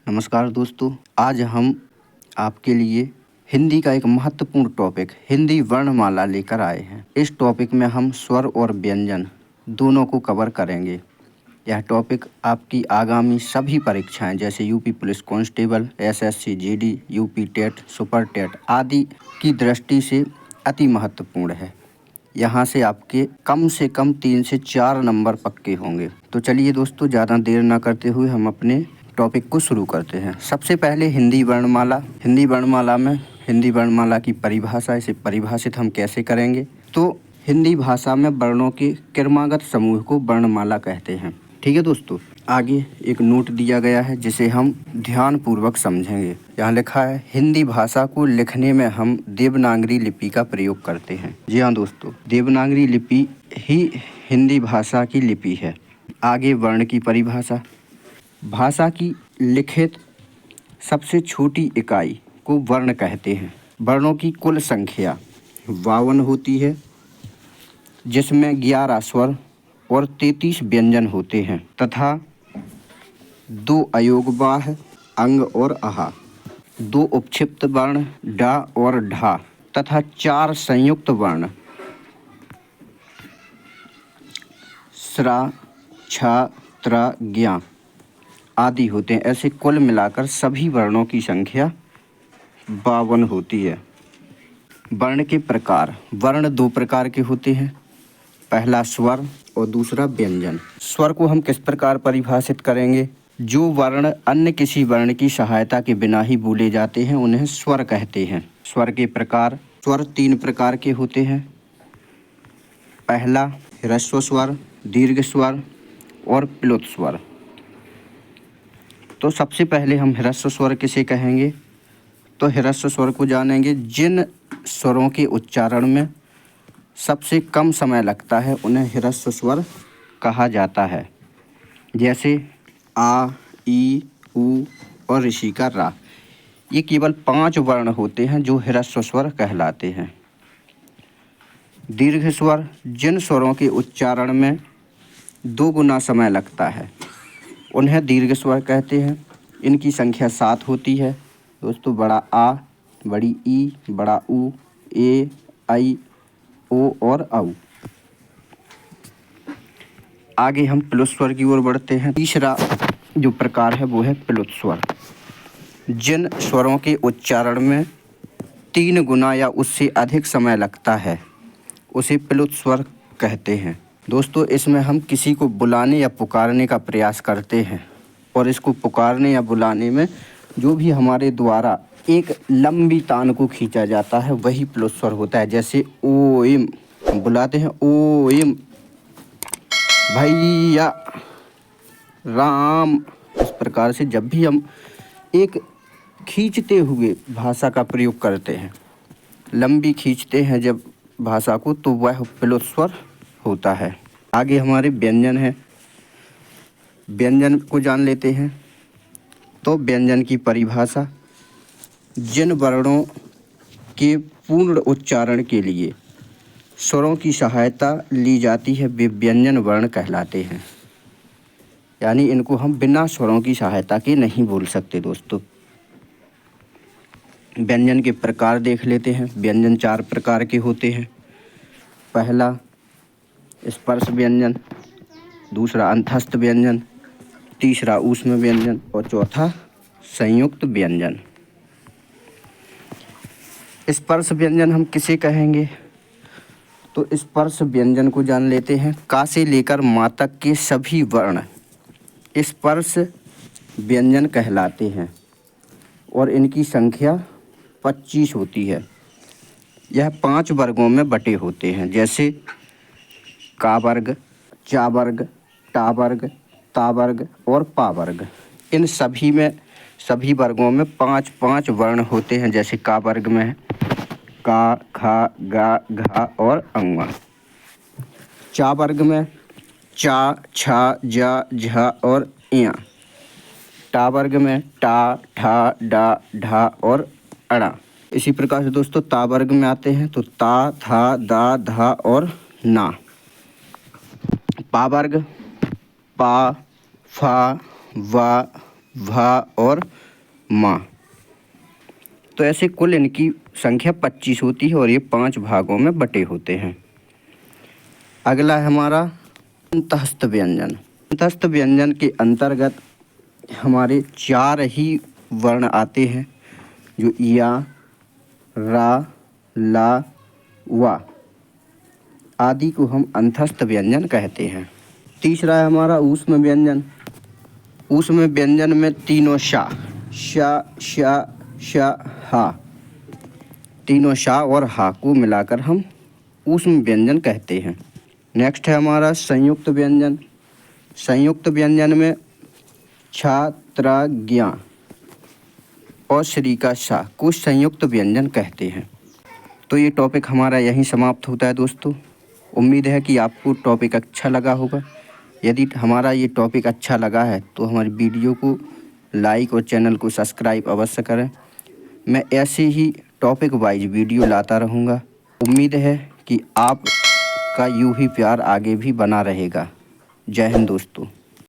नमस्कार दोस्तों, आज हम आपके लिए हिंदी का एक महत्वपूर्ण टॉपिक हिंदी वर्णमाला लेकर आए हैं। इस टॉपिक में हम स्वर और व्यंजन दोनों को कवर करेंगे। यह टॉपिक आपकी आगामी सभी परीक्षाएं जैसे UP police constable, SSC, GD, UP TET, super TET आदि की दृष्टि से अति महत्वपूर्ण है। यहाँ से आपके कम से कम 3 से 4 नंबर पक्के होंगे। तो चलिए दोस्तों, ज़्यादा देर ना करते हुए हम अपने टॉपिक को शुरू करते हैं। सबसे पहले हिंदी वर्णमाला। हिंदी वर्णमाला में हिंदी वर्णमाला की परिभाषा, इसे परिभाषित हम कैसे करेंगे? तो हिंदी भाषा में वर्णों के क्रमागत समूह को वर्णमाला कहते हैं। ठीक है दोस्तों, आगे एक नोट दिया गया है जिसे हम ध्यानपूर्वक समझेंगे। यहाँ लिखा है, हिंदी भाषा को लिखने में हम देवनागरी लिपि का प्रयोग करते हैं। जी हाँ दोस्तों, देवनागरी लिपि ही हिंदी भाषा की लिपि है। आगे वर्ण की परिभाषा। भाषा की लिखित सबसे छोटी इकाई को वर्ण कहते हैं। वर्णों की कुल संख्या 52 होती है, जिसमें 11 स्वर और 33 व्यंजन होते हैं तथा 2 अयोगवाह अंग और आहा, 2 उपक्षिप्त वर्ण डा और ढा तथा 4 संयुक्त वर्ण स्रा, छा, त्रा, ज्ञा आदि होते हैं। ऐसे कुल मिलाकर सभी वर्णों की संख्या 52 होती है। वर्ण के प्रकार। वर्ण 2 प्रकार के होते हैं, पहला स्वर और दूसरा व्यंजन। स्वर को हम किस प्रकार परिभाषित करेंगे? जो वर्ण अन्य किसी वर्ण की सहायता के बिना ही बोले जाते हैं उन्हें स्वर कहते हैं। स्वर के प्रकार। स्वर 3 प्रकार के होते हैं, पहला ह्रस्व स्वर, दीर्घ स्वर और प्लुत स्वर। तो सबसे पहले हम ह्रस्व स्वर किसे कहेंगे? तो ह्रस्व स्वर को जानेंगे जिन स्वरों के उच्चारण में सबसे कम समय लगता है उन्हें ह्रस्व स्वर कहा जाता है। जैसे आ, ई, उ और ऋषि का रा। ये केवल 5 वर्ण होते हैं जो ह्रस्व स्वर कहलाते हैं। दीर्घ स्वर जिन स्वरों के उच्चारण में 2 गुना समय लगता है उन्हें दीर्घ स्वर कहते हैं। इनकी संख्या 7 होती है दोस्तों, बड़ा आ, बड़ी ई, बड़ा उ, ए, आई, ओ और औ। आगे हम प्लुत स्वर की ओर बढ़ते हैं। तीसरा जो प्रकार है वो है प्लुत स्वर। जिन स्वरों के उच्चारण में 3 गुना या उससे अधिक समय लगता है उसे प्लुत स्वर कहते हैं। दोस्तों, इसमें हम किसी को बुलाने या पुकारने का प्रयास करते हैं और इसको पुकारने या बुलाने में जो भी हमारे द्वारा एक लंबी तान को खींचा जाता है वही प्लुत स्वर होता है। जैसे ओ इम, हम बुलाते हैं ओ इम भैया, राम। इस प्रकार से जब भी हम एक खींचते हुए भाषा का प्रयोग करते हैं, लंबी खींचते हैं जब भाषा को, तो वह प्लुत स्वर होता है। आगे हमारे व्यंजन है। व्यंजन को जान लेते हैं। तो व्यंजन की परिभाषा। जिन वर्णों के पूर्ण उच्चारण के लिए स्वरों की सहायता ली जाती है वे व्यंजन वर्ण कहलाते हैं। यानी इनको हम बिना स्वरों की सहायता के नहीं बोल सकते दोस्तों। व्यंजन के प्रकार देख लेते हैं। व्यंजन 4 प्रकार के होते हैं, पहला स्पर्श व्यंजन, दूसरा अंतस्थ व्यंजन, तीसरा ऊष्म व्यंजन और चौथा संयुक्त व्यंजन। स्पर्श व्यंजन हम किसे कहेंगे? तो स्पर्श व्यंजन को जान लेते हैं। का से लेकर मा तक के सभी वर्ण स्पर्श व्यंजन कहलाते हैं और इनकी संख्या 25 होती है। यह 5 वर्गों में बटे होते हैं, जैसे का वर्ग, चा वर्ग, टा वर्ग, ता वर्ग और पा वर्ग। इन सभी वर्गों में 5-5 वर्ण होते हैं। जैसे का वर्ग में का, खा, गा, घा और अंगा। चा वर्ग में चा, छा, जा, झा और या। टा वर्ग में टा, ठा, डा, ढा और अड़ा। इसी प्रकार से दोस्तों ता वर्ग में आते हैं तो ता, था, दा, धा और ना। पा वर्ग पा, फा, वा, भा और माँ। तो ऐसे कुल इनकी संख्या 25 होती है और ये 5 भागों में बटे होते हैं। अगला है हमारा अंतःस्थ व्यंजन। अंतःस्थ व्यंजन के अंतर्गत हमारे 4 ही वर्ण आते हैं, जो या, रा, ला, वा आदि को हम अंतःस्थ व्यंजन कहते हैं। तीसरा है हमारा ऊष्म व्यंजन। ऊष्म व्यंजन में तीनों शा, श, हा, तीनों शा और हा को मिलाकर हम ऊष्म व्यंजन कहते हैं। नेक्स्ट है हमारा संयुक्त व्यंजन। संयुक्त व्यंजन में छा, त्रा, ज्ञा और श्री का सा को संयुक्त व्यंजन कहते हैं। तो ये टॉपिक हमारा यहीं समाप्त होता है दोस्तों। उम्मीद है कि आपको टॉपिक अच्छा लगा होगा। यदि हमारा ये टॉपिक अच्छा लगा है तो हमारी वीडियो को लाइक और चैनल को सब्सक्राइब अवश्य करें। मैं ऐसे ही टॉपिक वाइज वीडियो लाता रहूँगा। उम्मीद है कि आपका यूं ही प्यार आगे भी बना रहेगा। जय हिंद दोस्तों।